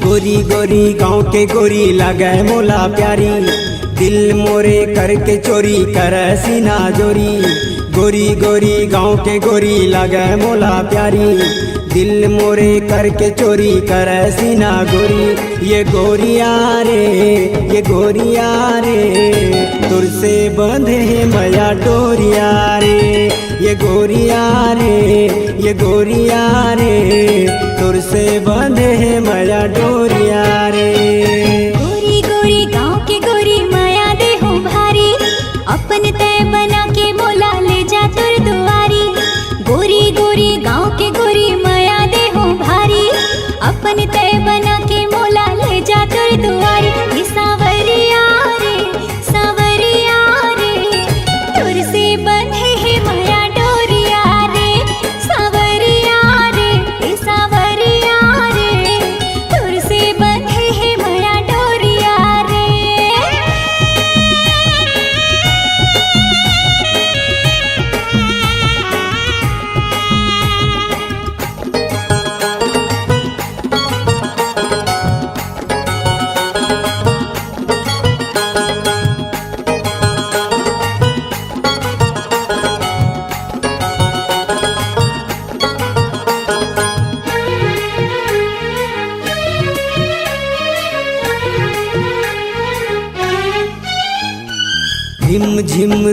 गोरी गोरी गाँव के गोरी लगे मोला प्यारी, दिल मोरे करके चोरी कर सीना जोरी। गोरी गोरी गाँव के गोरी लगे मोला प्यारी, दिल मोरे करके चोरी कर सीना गोरी। ये गोरिया रे, ये गोरिया रे, तुर से बंधे है मैया डोरिया रे। ये गोरिया रे, ये गोरिया रे, तुर से बंधे है मैया डोरिया रे। गोरी गोरी गाँव के गोरी माया दे हो भारी, अपन तय बना के मोला ले जा तुर दुआरी। गोरी गोरी गाँव के गोरी माया दे हो भारी, अपन तय बना के मोला ले जा तुर दुआरी। ये सावरिया रे, सावरिया रे, तुर से बंधे है माया डोरिया रे। सावरिया रे, ये सावरिया रे, तुर से बंधे है माया डोरिया रे।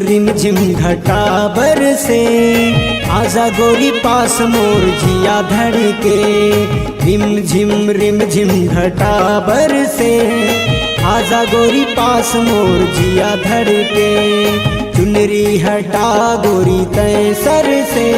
रिम झिम घटा बरसे, आजा गोरी पास मोर जिया धड़के। रिम झिम घटा बरसे, आजा गोरी पास मोर जिया धड़के। चुनरी हटा गोरी तय सर से,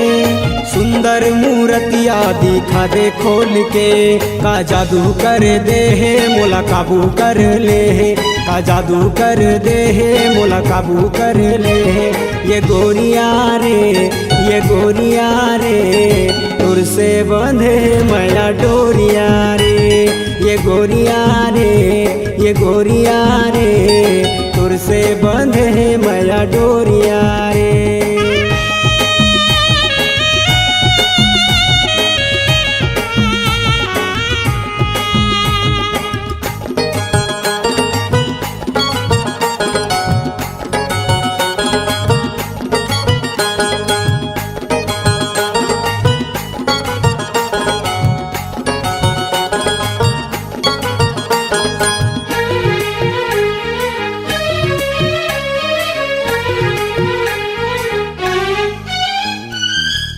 सुंदर मूर्तिया दिखा दे खोल के। का जादू कर दे है मोला काबू कर ले है, का जादू कर दे है मोला काबू कर ले है। ये गोरिया रे, ये गोरिया रे, तुर से बंधे मैया डोरिया रे। ये गोरिया रे, ये गोरिया रे, तुर से बंधे मैया डोरिया रे।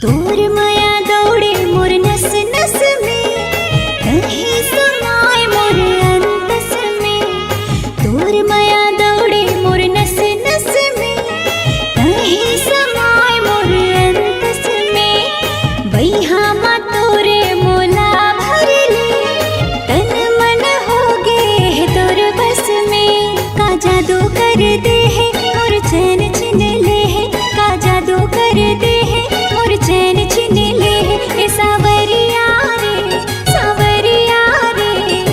तोर माया दौड़े मोर नस नस में, कहीं समाए मोर अंतस में। तोर माया दौड़े मोर नस नस में, कहीं समाए मोर अंतस में। बैहा मा तोरे मोला भर ले, तन मन हो गे है तोर बस में। का जादू कर दे है मोर चैन छिन ले है, का जादू कर दे है मोर चैन छिन ले है। ए सावरिया रे, सावरिया रे,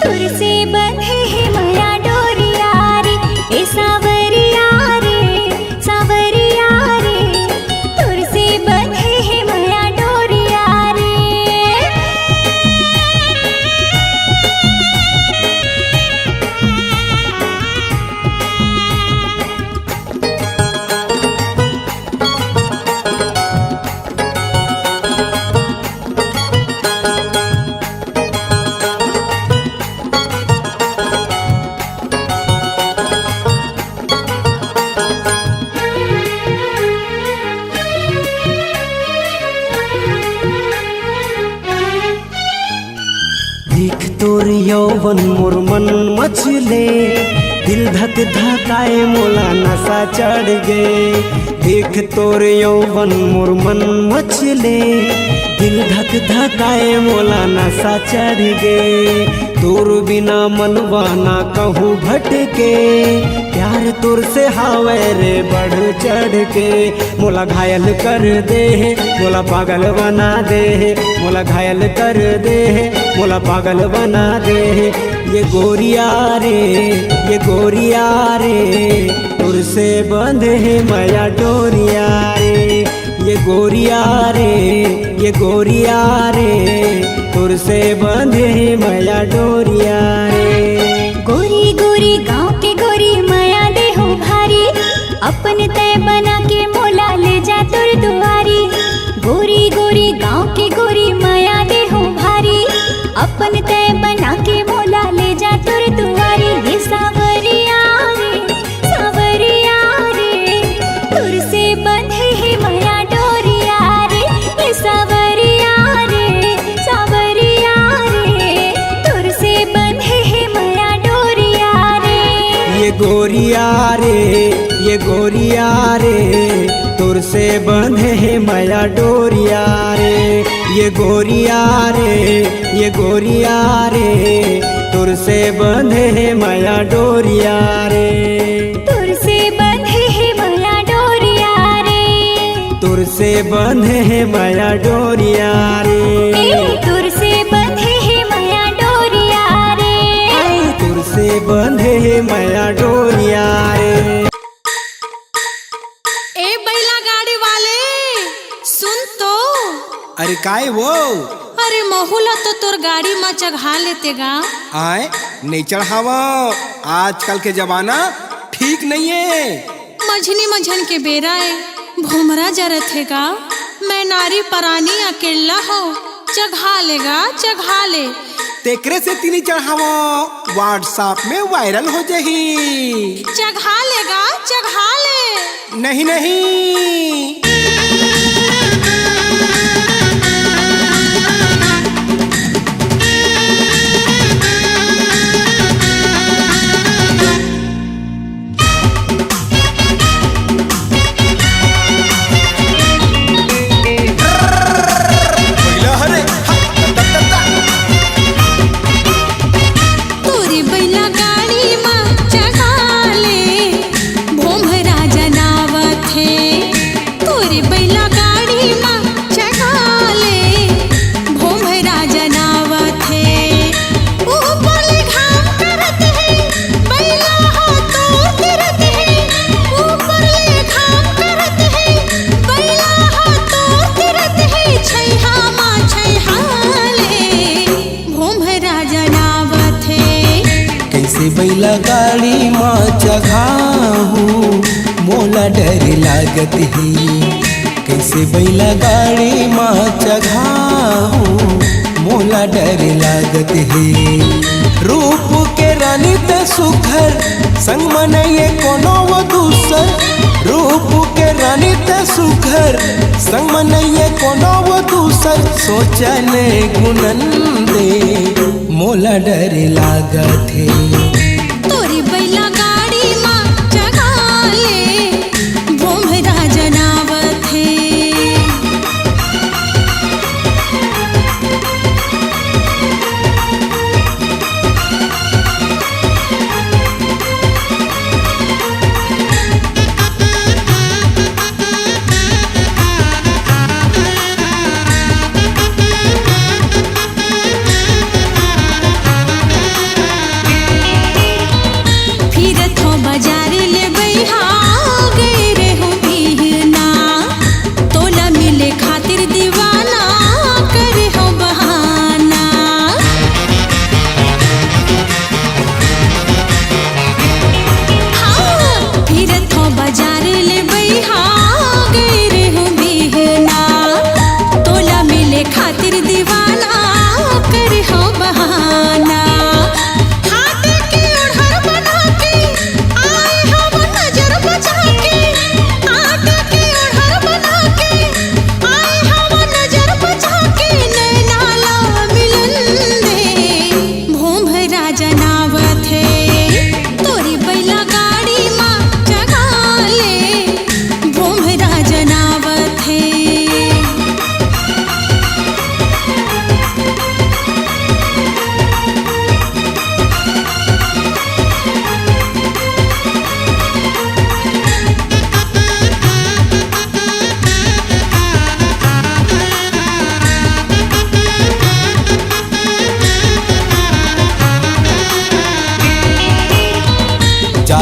तुर से बंधे है माया डोरिया रे। ए सावरिया रे, सावरिया रे, तुर से बंधे है माया डोरिया रे। देख तोर यौवन मोर मन मचले, दिल धक धकाए मोला नशा चढ़ गे। देख तोर यौवन मोर मन मचले, दिल धक धकाए मोला नशा चढ़ गे। तोर बिना मनवा ना कहूँ भटके, प्यार तोर से हावे रे बढ़ चढ़ के। मोला घायल कर दे, मोला पागल बना दे, मोला घायल कर दे, मोला पागल बना दे। ये गोरिया रे, ये गोरिया रे, तोर से बंधे है माया डोरिया रे। ये गोरिया रे, ये गोरिया रे, तोर से बंधे है माया डोरिया रे। गोरी गोरी गाँव के गोरी माया दे हो भारी, अपन तय बना के मोला ले जा तोर दुआरी। गोरी गोरी गाँव के गोरी माया दे हो भारी, अपन तय बना के मोला ले जा तोर दुआरी। ये सावरिया रे, सावरिया रे, तोर से बंधे है माया डोरिया रे। ये सावरिया रे, सावरिया रे, तोर से बंधे है माया डोरिया रे। ये गोरिया रे, ये गोरिया रे, तोर से बंधे है माया डोरिया रे। ये गोरिया रे, ये गोरिया रे, तोर से बंधे है माया डोरिया रे। तोर से बंधे है माया डोरिया रे, तोर से बंधे है माया डोरिया रे। तोर से बंधे है माया डोरिया रे, तोर से बंधे है माया डोरिया रे। ए बैला गाड़ी वाले सुन तो। अरे काय वो? अरे महुला तो तोर गाड़ी में चढ़ा लेते गा। आए नहीं चढ़ावा, आजकल के जमाना ठीक नहीं है। मझनी मझन के बेरा है, भूमरा जरत है गा। मैं नारी परानी अकेला हो, चढ़ा लेगा चढ़ा ले। तेकरे से तीनी चढ़ावा, व्हाट्सएप में वायरल हो जाही। चढ़ा लेगा चढ़ा ले। नहीं नहीं, तोरी बैला गाड़ी में चढ़ा ले, भूमरा जनावत है। तोरी बैला गाड़ी में चढ़ा ले, भूमरा जनावत है। ऊपर ले घाम करत है, बैला हो तो तिरत है। ऊपर ले घाम करत है, बैला हो तो तिरत है। छैहा माँ छैहा ले, भूमरा जनावत है। कैसे बैला गाड़ी माँ चढ़ाहूँ, मोला डर लागत है। कैसे बैला गाड़ी माँ चढ़ाहूँ, मोला डर लागत है। रूप के रानी ते सुघर, संग मनइए कोनो वो दूसर। रूप के रानी ते सुघर, संग मनइए कोनो वो दूसर। सोचने गुनन दे, मोला डर लागत है। तोरी बैला गाड़ी में चढ़ा ले, भूमरा जनावत है।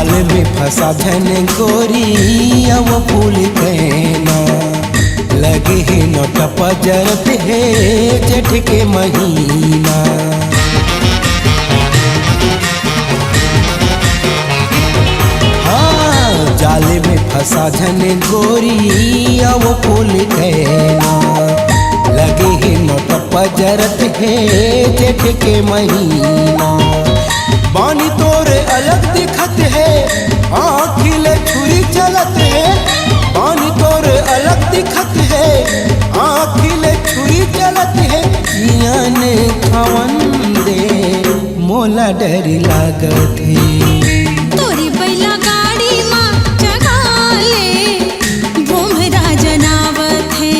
जाल में फंसा धन गोरी अब फूल कहना लगे है नोट पजरत है जेठ के महीना। हाँ जाल में फंसा धन गोरी अब फूल कहना लगे है नोट पजरत है जेठ के महीना। बानी तोरे अलग दिखत है आँखिले छुरी चलत है। बानी तोरे अलग दिखत है आँखिले छुरी चलत है। जियान खावन दे मोला डर लागत है। तोरी बैला गाड़ी माँ जगा ले भोमरा जनावत है।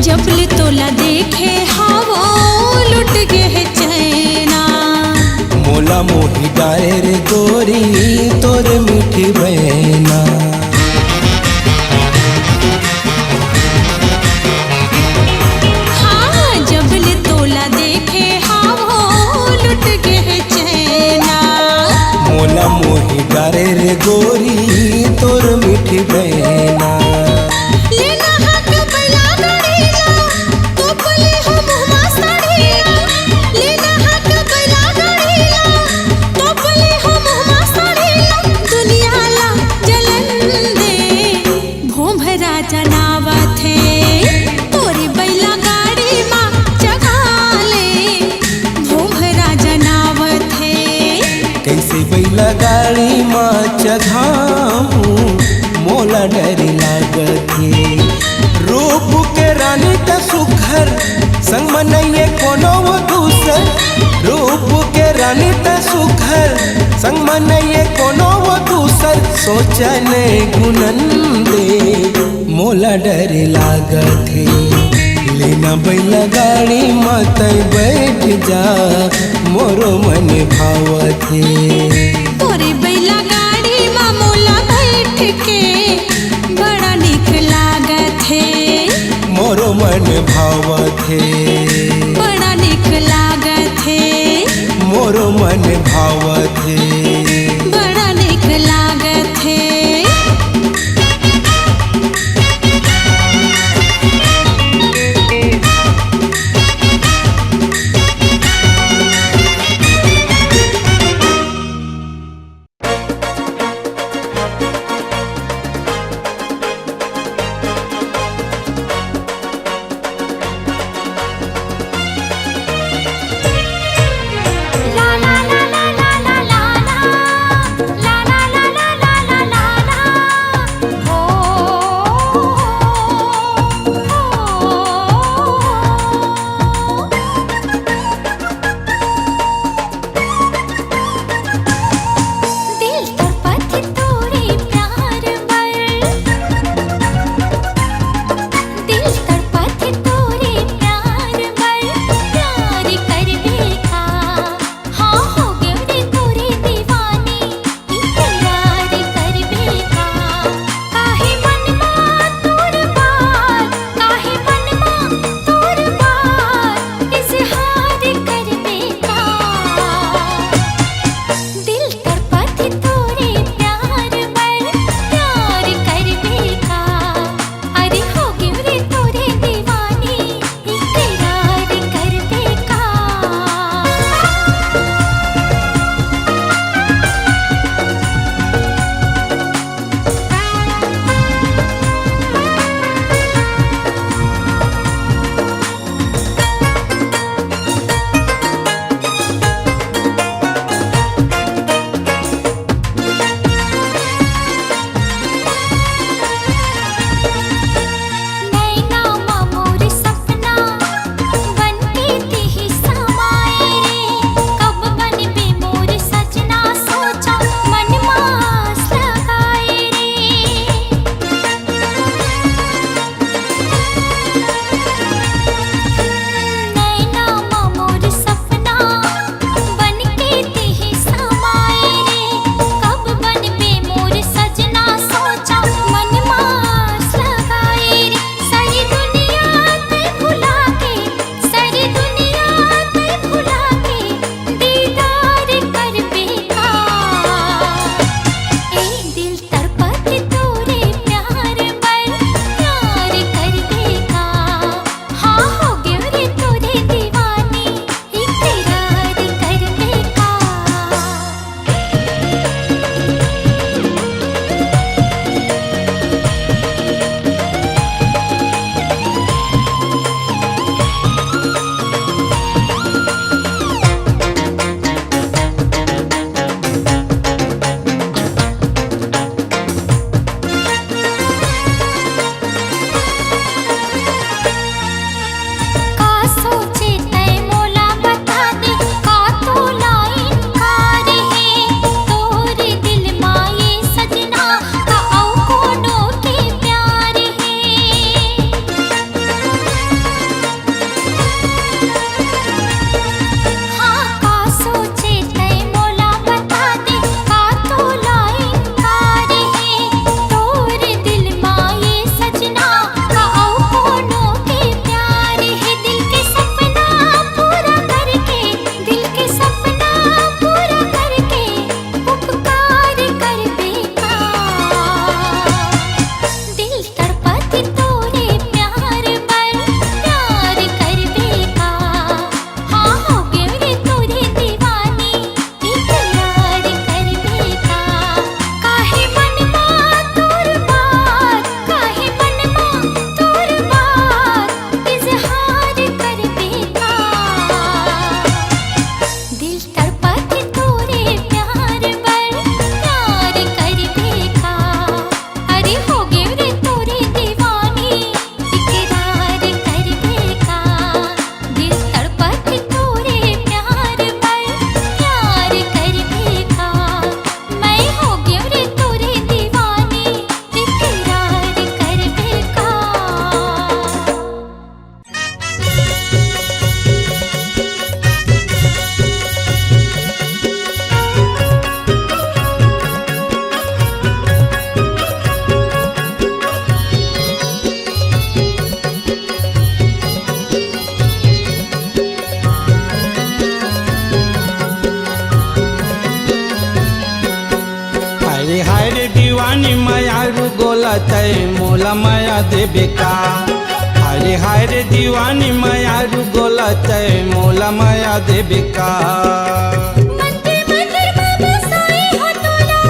जबले तोला देखे हवो लुट गे है चैना। मोला मोही डाले रे गोरी तोर मीठी बहना। हाँ जबले तोला देखे हवो लुट गे है चैना। मोला मोही डाले रे गोरी तोर मीठी बहना। लेना हक बैला गाड़ीला तोपले हो मुहमा साड़ीला। लेना हक बैला गाड़ीला तोपले हो मुहमा साड़ीला। दुनिया ला जलन दे भोमरा जनावत है। तोरी बैला गाड़ी माँ जगा ले भोमरा जनावत है। कैसे बैला गाड़ी माँ चघाऊं मोला डर लागत है। रूप के रानी त सुघर संग मनइए कोनो वो दूसर। रूप के रानी त सुघर संग मनइए कोनो वो दूसर। सोचन गुनन दे मोला डर लागत है। लेना बैला गाड़ी मत बैठ जा मोरो मन भावत है। तोरे बैला गाड़ी माँ मोला बैठ के बड़ा निक लागत है। मोरो मन भावत है। बड़ा निक लागत है। मोरो मन भावत है। बड़ा निक लागत है। गोला तय मोला माया देबे का। हाय हाय रे दीवानी मायारू गोला तय मोला माया देबे का। मन के मंदिर में बसाई हो तोला,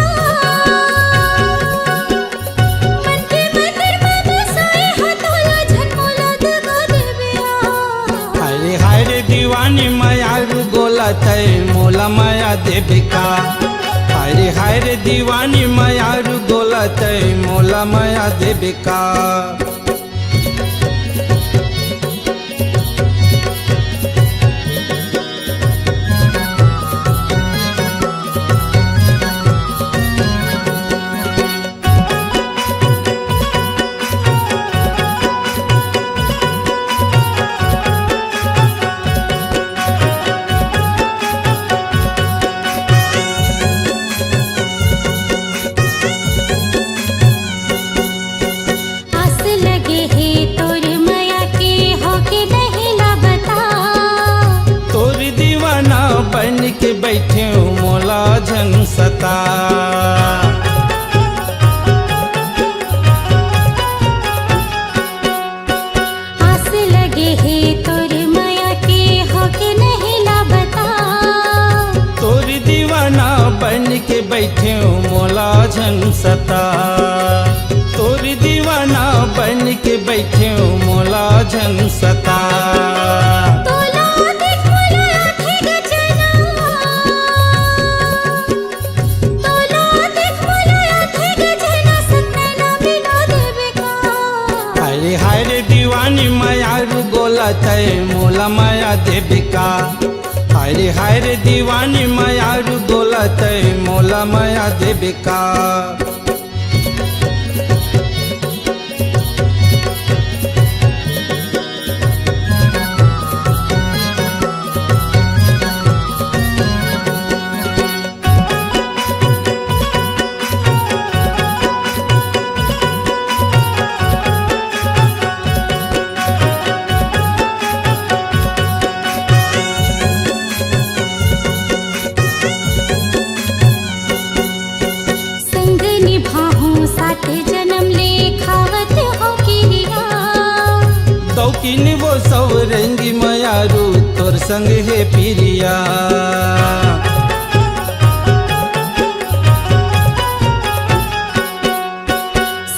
मन के मंदिर में बसाई हो तोला, झनमोला दगा देबे आ। हाय हाय रे दीवानी मायारू गोला तय मोला माया देबे का। हाय हाय रे दीवानी मायारू गोला तय मोला माया देबे का। आस लगे है तोर माया के होके नहीं ला बता। तोर दीवाना बन के बैठे हूँ मोला झन सता। आस लगे है तोर माया के होके नहीं ला बता। तोर दीवाना बन के बैठे हूँ मोला झन सता। तोर दीवाना बन के बैठे हूँ मोला झन सता। तोला देख मोला आँखें गजना, तोला देख मोला आँखें गजना, सपना मिला देबे का। हाय हाय रे दीवानी मायारू गोला तय मोला माया देबे का। हाय हाय रे दीवानी मायारू गोला तय मोला माया देबे का। संग निभाहूं साथ जन्म ले खावत हो किरिया। दौकिन वो सब रंगी मायारू तोर संग है पिरिया।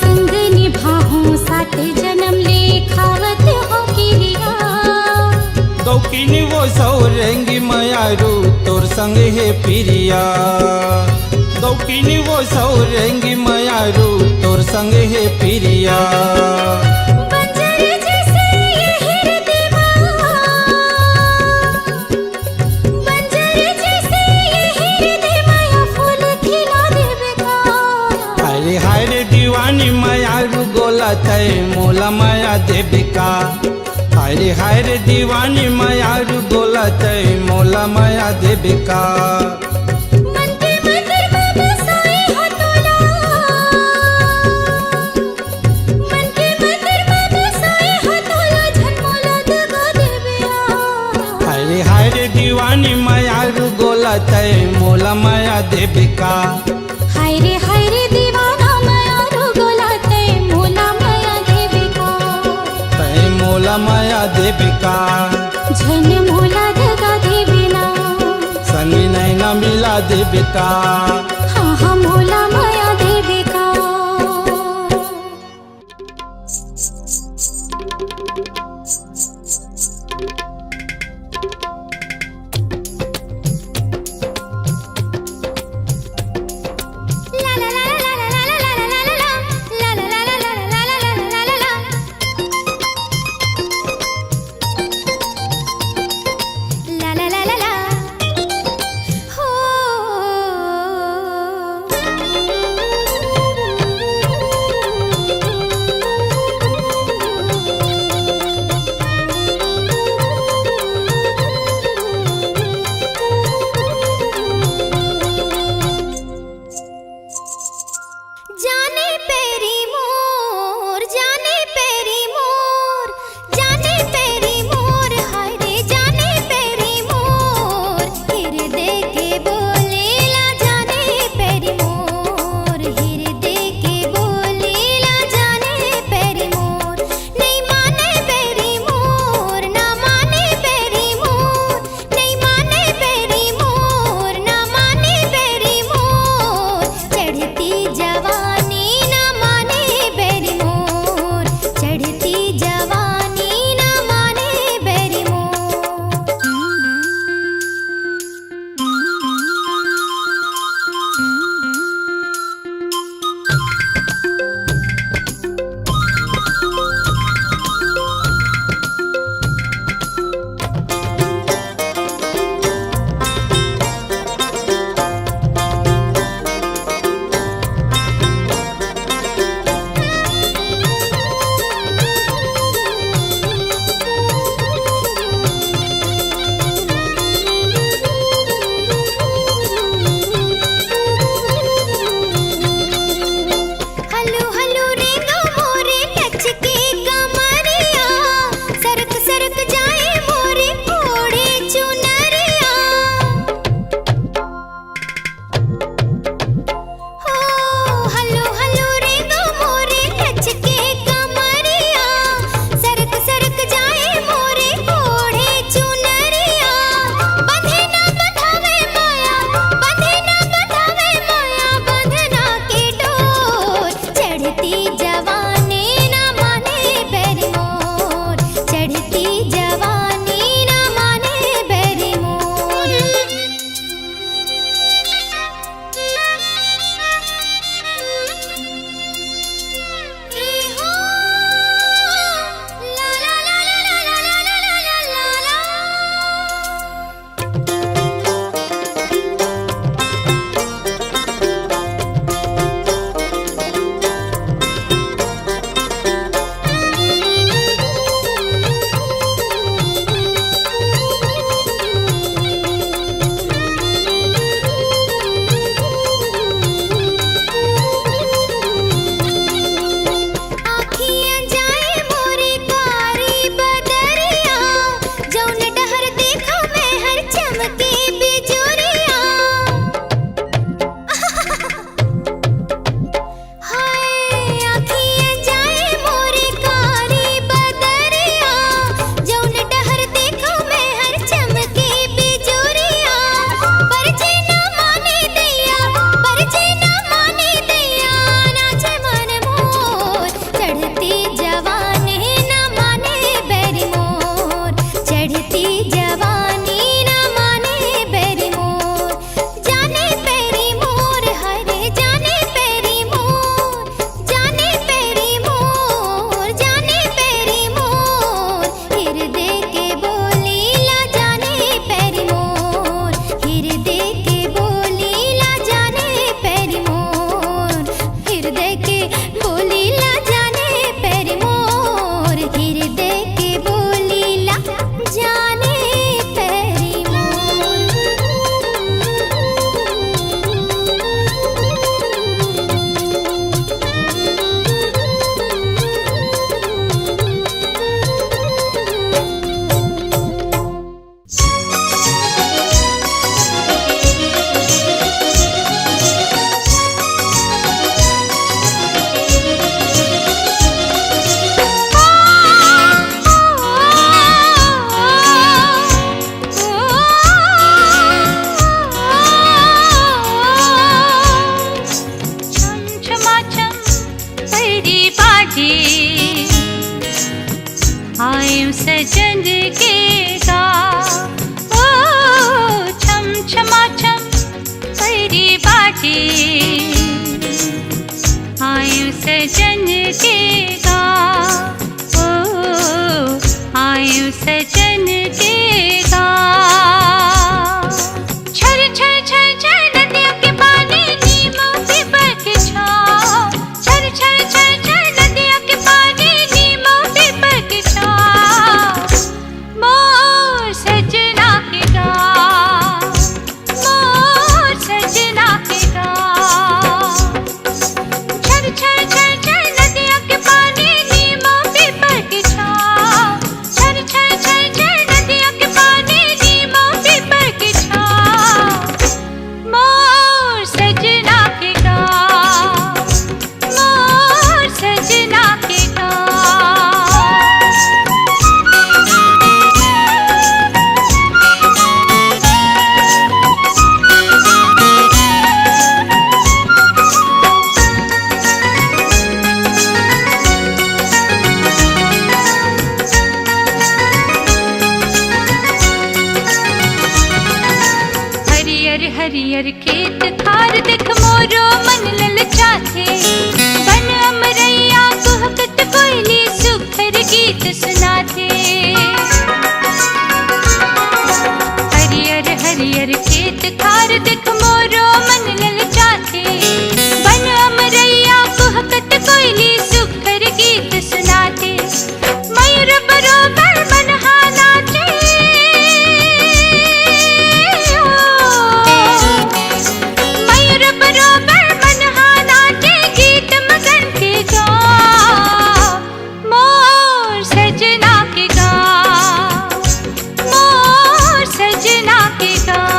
संग निभाहूं साथ जन्म ले खावत हो किरिया। दौकिन वो सब रंगी मायारू तोर संग है पिरिया। दौकिन वो सब रंगी मायारू तोर संग है पिरिया। बंजर जैसे ये हृदयवा, बंजर जैसे ये हृदयवा, या फूल खिला देबे का। हाय हाय रे दीवानी मायारू गोला तय मोला माया देबे का। हाय हाय रे दीवानी मायारू गोला तय मोला माया देबे का। मन के मंदिर में बसाई हो तोला, मन के मंदिर में बसाई हो तोला, झनमोला दगा देबे आ। हाय हाय रे दीवानी मायारू गोला तय मोला माया देबे का। हाय रे दीवाना मायारू गोला तय मोला माया देबे का। तय मोला माया देबे का। झनमोला दगा देबे ना, संग नैना मिला देबे का। हाँ हाँ मोला माया देबे का। ला ला ला ला ला ला ला ला ला ला ला ला ला ला ला ला ला ला। ला ला ला ला ला हो। आयु सजन के गाँव। ओ छम छमा छम पैरी बाटे, आयु सजन के गाँव। ओ आयु सजन के गाँव। छर छर छर छर नदियों के पानी, नीमों पीपल की छाँव। छर छर छर छर नदियों के पानी, नीमों पीपल की छाँव। मोर सजना के गाँव, मोर सजना के गाँव। छर छर छर छर नदियों के पानी, नीमों पीपल की छाँव। छर छर छर छर नदियों के पानी, नीमों पीपल की छाँव। मोर सजना के गाँव, मोर सजना के गाँव। हरियर हरियर खेत खार देख मोरो मन ललचाथे। बन अमरैया कुहकत कोयली सुखर गीत सुनाथे। हरियर हरियर खेत खार देख मोरो मन ललचाथे। बन अमरैया कुहकत कोयली सुखर गीत सुनाथे। मयूर बरोबर मनहा नाचे, मयूर बरोबर मनहा नाचे, गीत मगन के गाँव। मोर सजना के गाँव, मोर सजना के गाँव।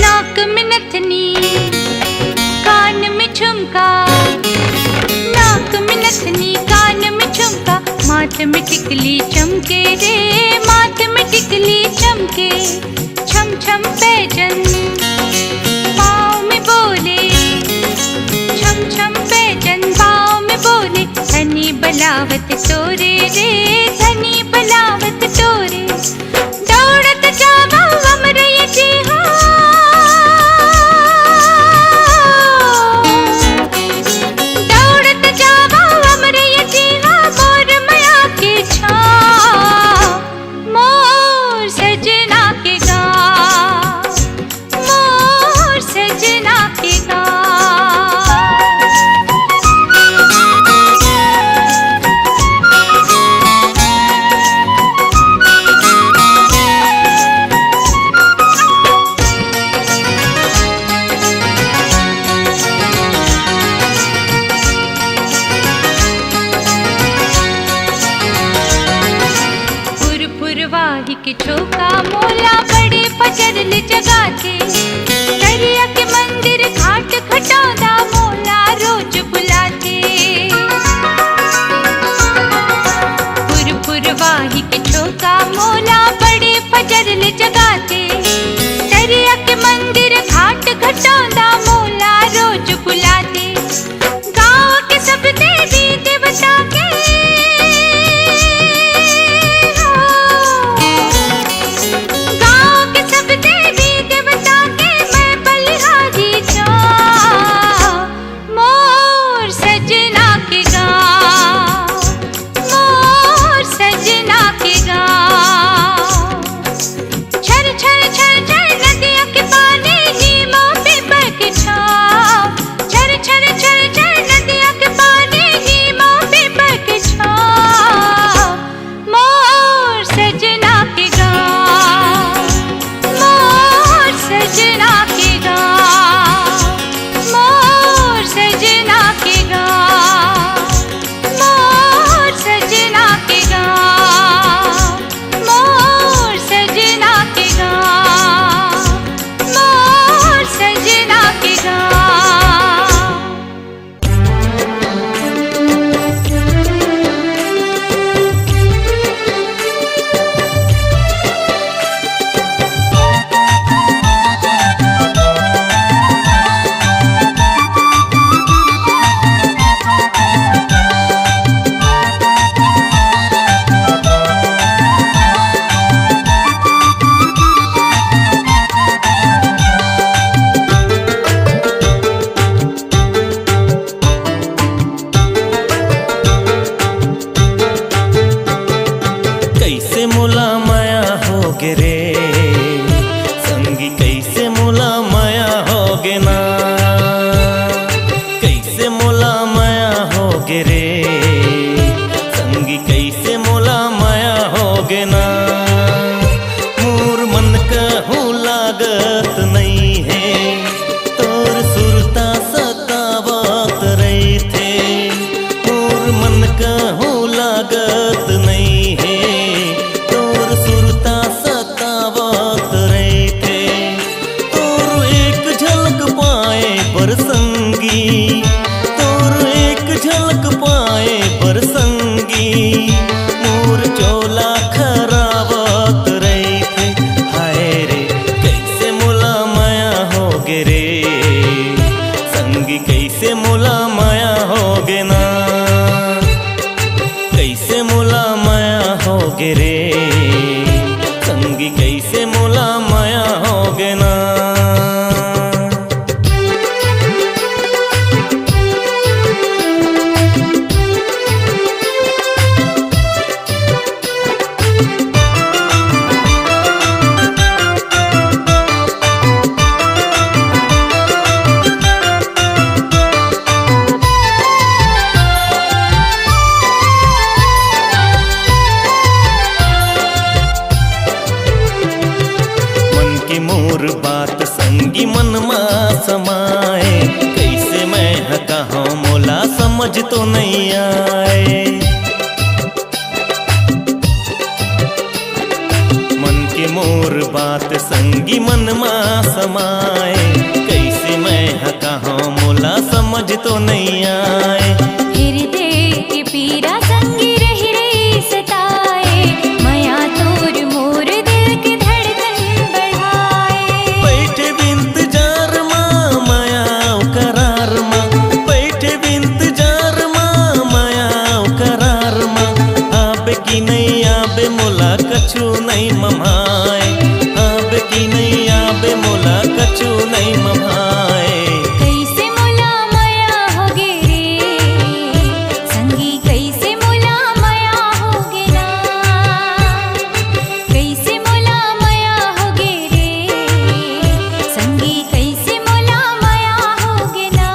नाक में नथनी, कान में झुमका, नाक में नथनी, कान में झुमका, माथ में टिकली चमके रे, माथ में टिकली चमके। छम छम पैजन पाँव में बोले, छम छम पैजन पाँव में बोले। धनी बलावत तोरे रे, धनी बलावत तोरे। दौड़त जावा अमरैया जी हो, दौड़त जावा अमरैया जी हो, मोर माया के छाँव। मोर सजना के गाँव, मोर सजना के गाँव। फुरफुरवाही के चौका मोला बड़े फजरल जगाते। दरिया के मंदिर घाट खटौदा मोला रोज बुलाते। फुरफुरवाही के चौका मोला बड़े फजरल जगाते। दरिया के मंदिर घाट खटौदा मोला रोज बुलाते। गाँव के सब देवी देवता के, गाँव के सब देवी देवता के मैं बलिहारी जाऊं। मोर सजना के गाँव, मोर सजना के गाँव। छर छर छर छर नदियों के पानी, नीमों पीपल की छाँव। छर छर छर छर नदियों के पानी, नीमों पीपल की छाँव। मोर सजना के गाँव, मोर सजना के गाँव। मोर सजना के गाँव, मोर सजना के गाँव। मोर सजना के गाँव। लागत नहीं है, तोर सुरता सतावत रही थे, मोर मन कहूँ लागत नहीं है, तोर सुरता सतावत रही थे, तोर एक झलक पाए पर संगी, तोर एक झलक पाए पर संगी, मोर चोला खरावत रही थे, हाय रे कैसे मोला माया हो गे रे, संगी कैसे मोला माया हो गे ना, कैसे मोला माया हो गे रे, संगी कैसे मोला माया हो गे ना। मोर बात संगी मन में समाए, कैसे मैं कहाँ मोला समझ तो नहीं आए, मन के मोर बात संगी मन में समाए, कैसे मैं कहाँ मोला समझ तो नहीं आए, हृदय की पीड़ा संगी रही रही सताए, माया तोर मोर दिल की धड़कन बढ़ाए, बैठे बिंतजार माँ माया करार माँ, बैठे बिंतजार माँ माया करार माँ, आबे की नहीं आबे मोला कछु नहीं ममाए, आबे की नहीं आबे मोला कछु नहीं ममाए, कैसे मोला माया होगे रे, संगी कैसे मोला माया होगे ना, कैसे मोला माया होगे रे, संगी कैसे मोला माया होगे ना।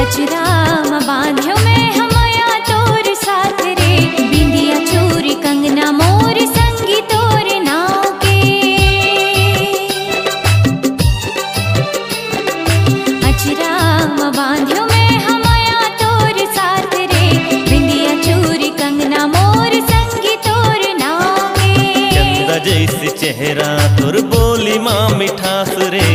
अचराम बांध्यो मैं हमया तोर साथ रे, बिंदिया चूरी कंगना मोर संगी तोर नाव के, अचराम बांध्यो मैं हमया तोर साथ रे, बिंदिया चूरी कंगना मोर संगी तोर नाव के, चंदा जैसे चेहरा तोर बोली माँ मिठास रे,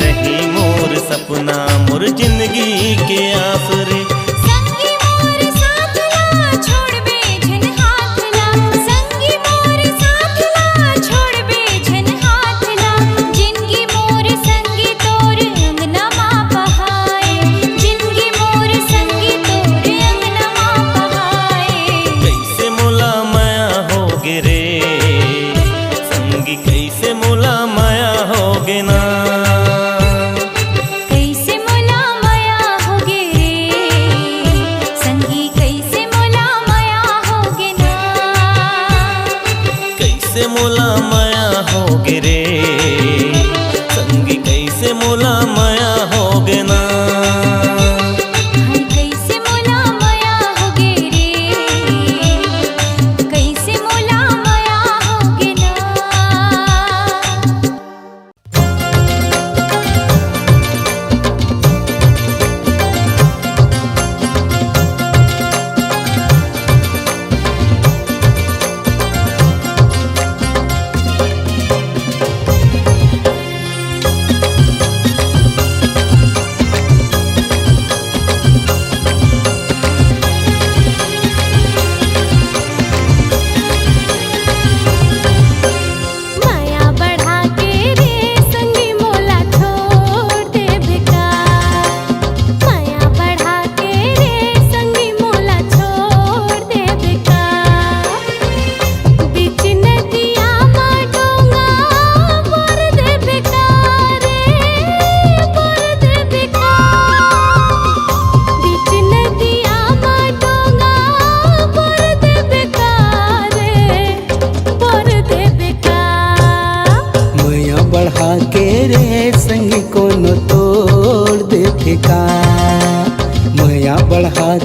रही मोर सपना मोर जिंदगी के आस रे, संगी मोर साथ ला छोड़ बेझन हाथ ला, संगी मोर साथ ला छोड़ बेझन हाथ ला, जिंदगी मोर संगी तोर अंगना माँ बहाए, जिंदगी मोर संगी तोर अंगना माँ बहाए, कैसे मोला माया हो गे रे, संगी कैसे मोला माया हो गे ना, कैसे मोला माया होगे रे,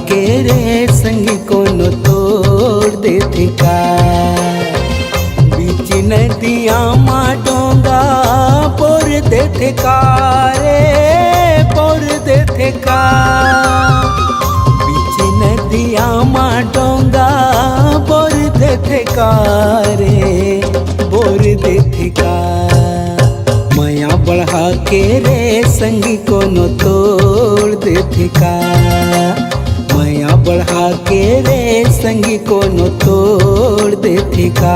के रे संगी कोनो तोड़ देते का। बीच नदिया मा डोंगा पोर देते का रे पोर देते का। बीच नदिया मा डोंगा पोर देते का रे बोर देते का। माया बढ़ा के रे संगी कोनो तोड़ देते का। माया बढ़ा के रे संगी कोनो तोड़ देते का।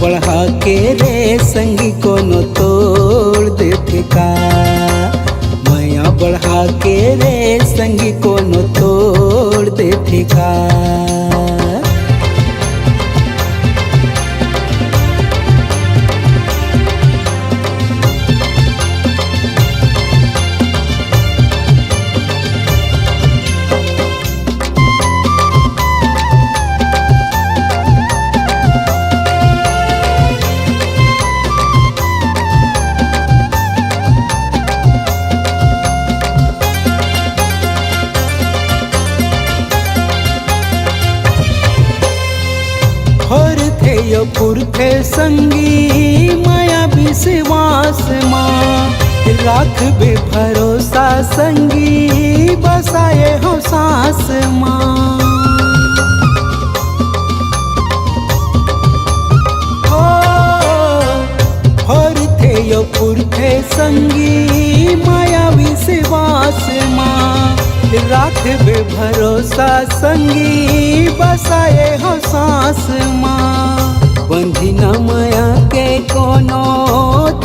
बढ़ा के रे संगी कोनो तोड़ देते का। माया बढ़ा के रे संगी कोनो तोड़ देते का। यो पुरखे संगी माया विश्वास माँ राख बे भरोसा संगी बसाए हो सांस माँ। और थे यो पुरखे संगी माया विश्वास माँ राख बे भरोसा संगी बसाए हो सांस माँ। बंधी न माया के कोनो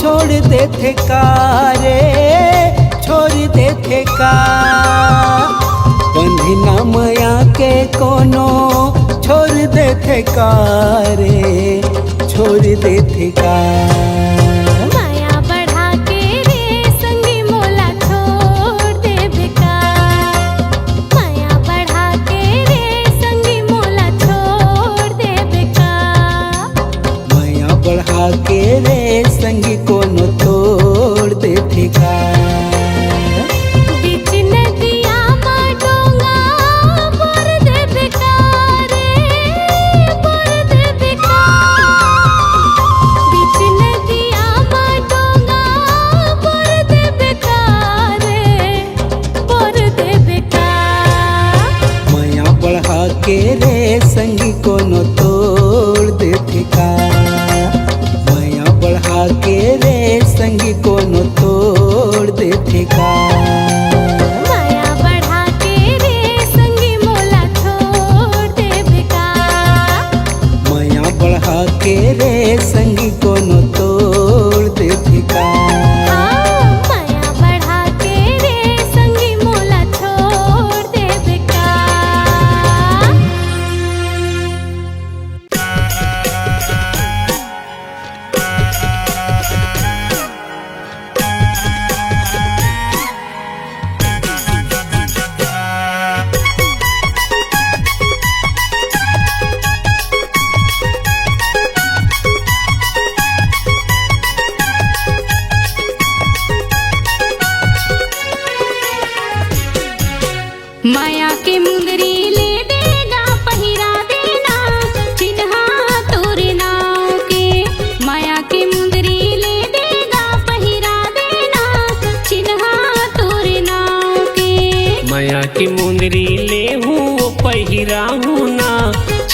छोड़ देते का रे छोड़ देते का। बंधी न माया के कोनो छोड़ देते का रे छोड़ देते का। माया बढ़ा के रे संगी मोला छोड़ देबे का। माया बढ़ा के रे संगी मोला छोड़ देबे का। माया बढ़ा के रे संगी कोनो तोड़ देते का। बीच नदिया मा डोंगा बोर देबे का रे बोर देबे का। बीच नदिया मा डोंगा बोर देबे का रे बोर देबे का। माया बढ़ा के रे संगी कोनो तोड़ देते का। माया बढ़ा के रे संगी कोनो तोड़ देते का। माया बढ़ा के रे संगी मोला छोड़ देबे का। माया बढ़ा के रे संगी कोनो तोड़ देते का। माया बढ़ा के रे संगी मोला छोड़ देबे का।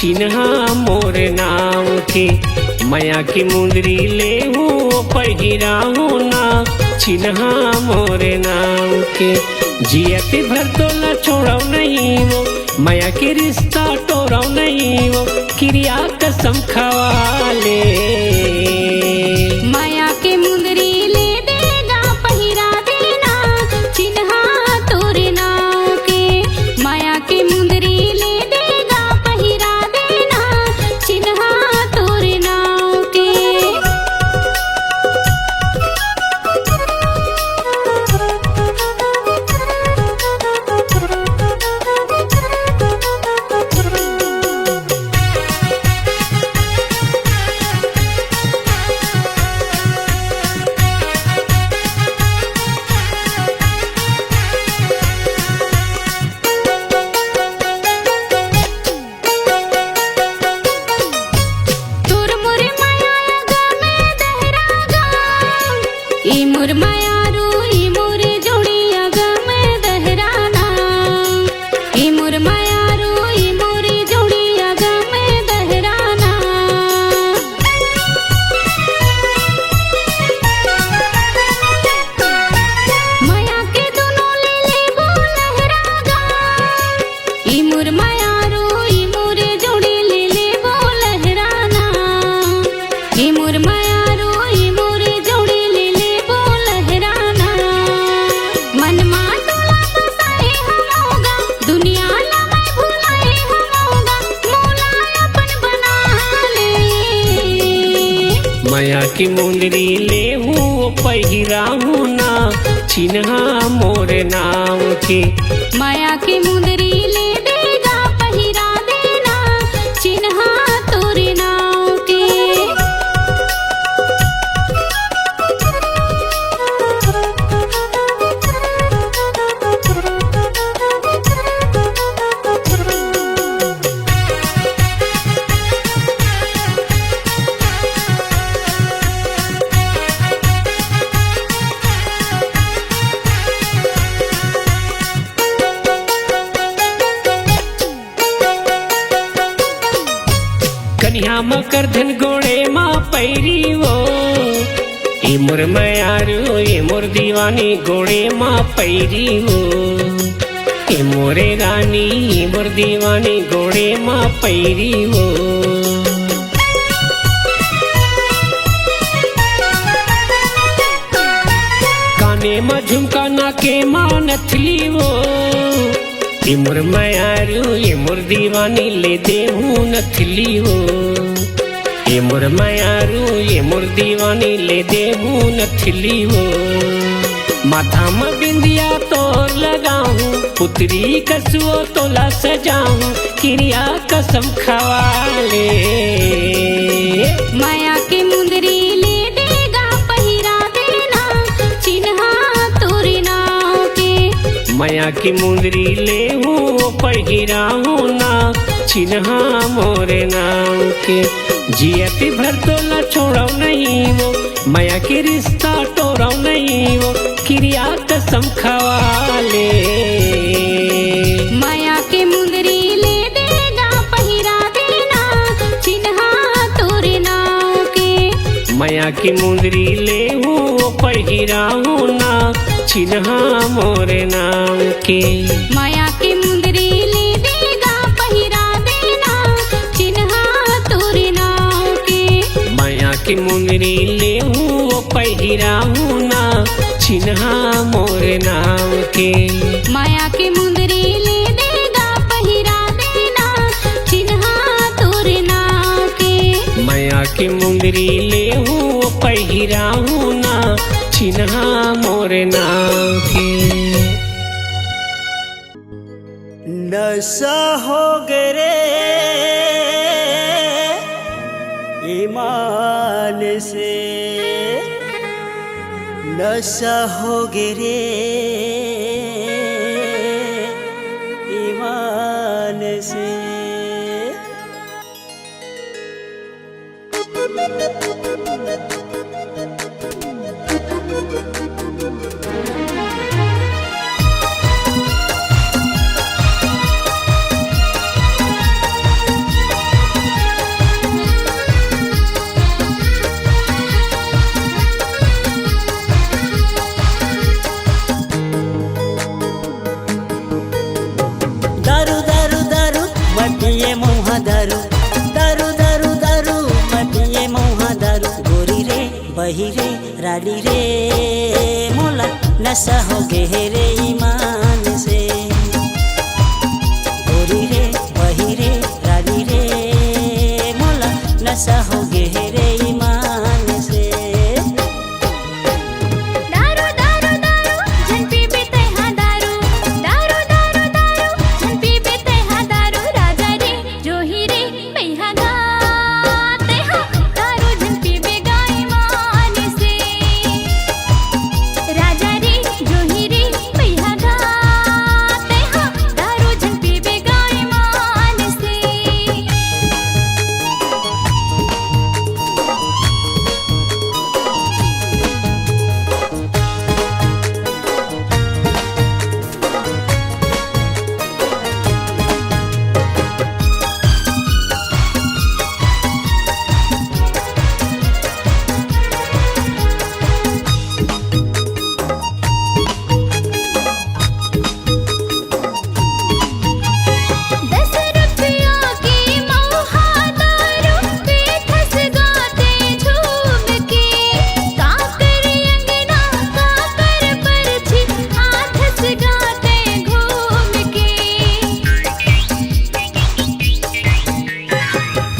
चिन्हा मोर नाम के। माया की मुंदरी ले हूँ पहिराहू ना, चिन्हा मोर नाम के। जियत भर तो न छोड़ो नहीं वो, माया के रिश्ता तोड़ो नहीं वो, क्रिया कसम खवा ले। माया के मुंदरी ले देगा पहिरा देना, चिन्हा तोरे नाव के। माया के मुंदरी ले देगा पहिरा देना, चिन्हा तोरे नाव के। तोर मोरे माया गा में दहरागा, ई मोर माया रू ई मोरे जोड़िया गा में दहराना। ई मोर माया रू ई मोरे जोड़िया गा में दहराना। माया के दोनों ले ले वो लहरागा, ई मोर माया रू ई मोरे जोड़ी ले ले वो लहराना। ई मोर माया रू ई मोरे जोड़ी ले ले वो लहराना। मन मा टोला तो साहे हमोगा, दुनिया ला मैं भुलाए हमोगा, मोला अपन बना ले। माया की मुंदरी ले हूँ पहिराहू ना, चिन्हा मोर नाम के। माया की मुंदरी ले देगा पहिरा देना, चिन्हा तोरे नाव के। कन्या मकरधन गोड़े माँ पैरी वो, ये मोर मायारू ये मोर दीवानी गोड़े माँ पैरी वो। ये मोरे रानी ये मोर दीवानी गोड़े माँ पैरी वो। काने में झुमका नाके माँ नथली वो, ये मोर मायारू ये मोर दीवानी ले दे हूँ नथली वो। ये मोर मायारू ये मोर दीवानी ले दे हूँ नथली वो। माथा में बिंदिया तोर लगाऊं, पुतरी कसुओ तोला सजाऊं, क्रिया कसम खवा ले। माया की मुंदरी ले देगा पहिरा देना, चिन्हा तोरे नाव के। माया की मुंदरी ले हूँ पहिराहू ना, चिन्हा मोरे नाम के। जियत भर तो न छोड़ो नहीं वो, माया के रिश्ता तोड़ो नहीं वो, क्रिया कसम खवा ले। माया के मुंदरी ले देगा पहिरा देना, चिन्हा तोरे नाव के। माया की मुंदरी ले हूँ पहिराहू ना, चिन्हा मोरे नाम के। माया की मुंदरी ले देगा पहिरा देना, चिन्हा तोरे नाव के। माया की मुंदरी ले हूँ पहिराहू ना, चिन्हा मोरे नाम के। माया की मुंदरी ले देगा पहिरा देना, चिन्हा तोरे नाव के। माया की मुंदरी ले हूँ पहिराहू ना, चिन्हा मोरे नाम के। नशा हो गए रे ईमान से, नशा हो गए रे ईमान से। मऊहा दारू दारू दारू दारू मैं पिए मऊहा दारू गोरी रे बही रे रानी रे मोला नशा हो गे रे ईमान से गोरी रे बही रे रानी रे मोला नशा हो गे रे ईमान से दारू दारू दारू झन पीबे तैहा दारू दारू दारू दारू झन पीबे तैहा दारू राजा रे जोही रे पैहा गा तैहा दारू झन पीबे गाय मान से राजा रे जोही रे पैहा गा तैहा दारू झन पीबे गाय मान से दस रुपया की मऊहा दारू बेठस गाते झूम के का करे अंगना का कर परछी हाथस गाते घूम के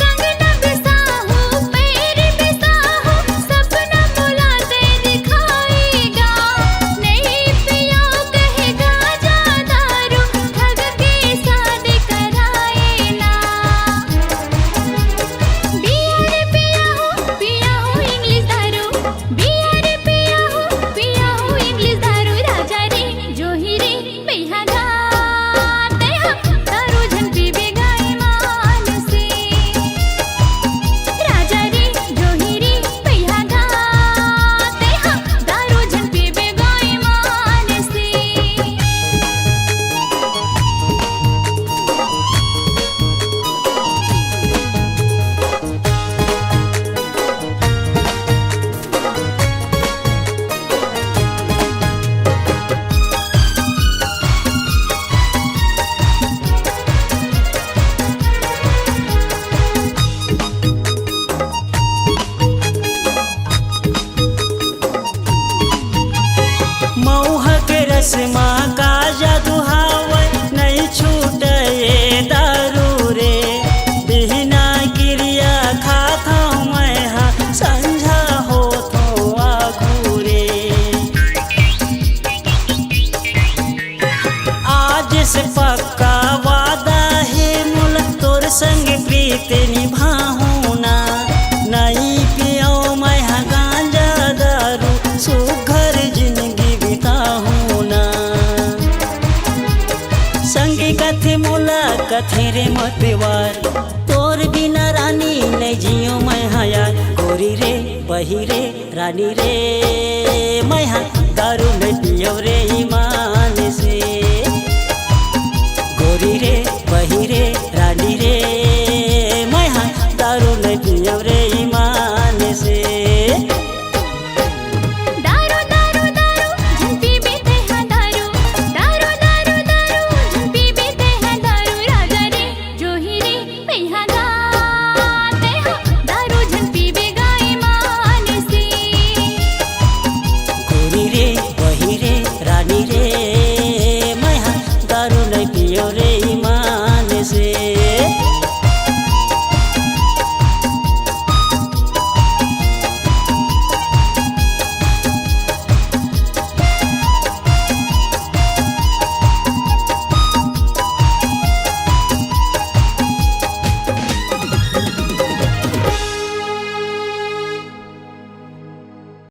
कंगना बिसाहू पैर बिसाहू सपना बुलाते दिखाएगा नहीं पिया कहेगा जा दारू ठग के शादी कराए ना पिया हो इंग्लिश दारू बिया रे पिया हो इंग्लिश दारू राजा रे जोही रे पैहा गा तैहा दारू झन पीबे गाय मान से राजा रे जोही रे पैहा गा तैहा दारू झन पीबे गाय मान से मऊहा के रस्मा का जादू हावै नहीं छूटे दारू रे बिना क्रिया खाता मैं हा संझा हो तो आगू रे आज से पक्का वादा है मुल तोर संग प्रीत निभाऊं ना नहीं पियो मैं हा गांजा दारू सुघर जिंदगी बिताऊं ना संगी कथे मोला कथे रे मतवार तोर बिना रानी नहीं जियो मैं हा यार गोरी रे बही रे रानी रे मैं हा दारू में पियो रे ईमान से गोरी रे बही रे रानी रे मैं हा दारू में पियो रे ईमान से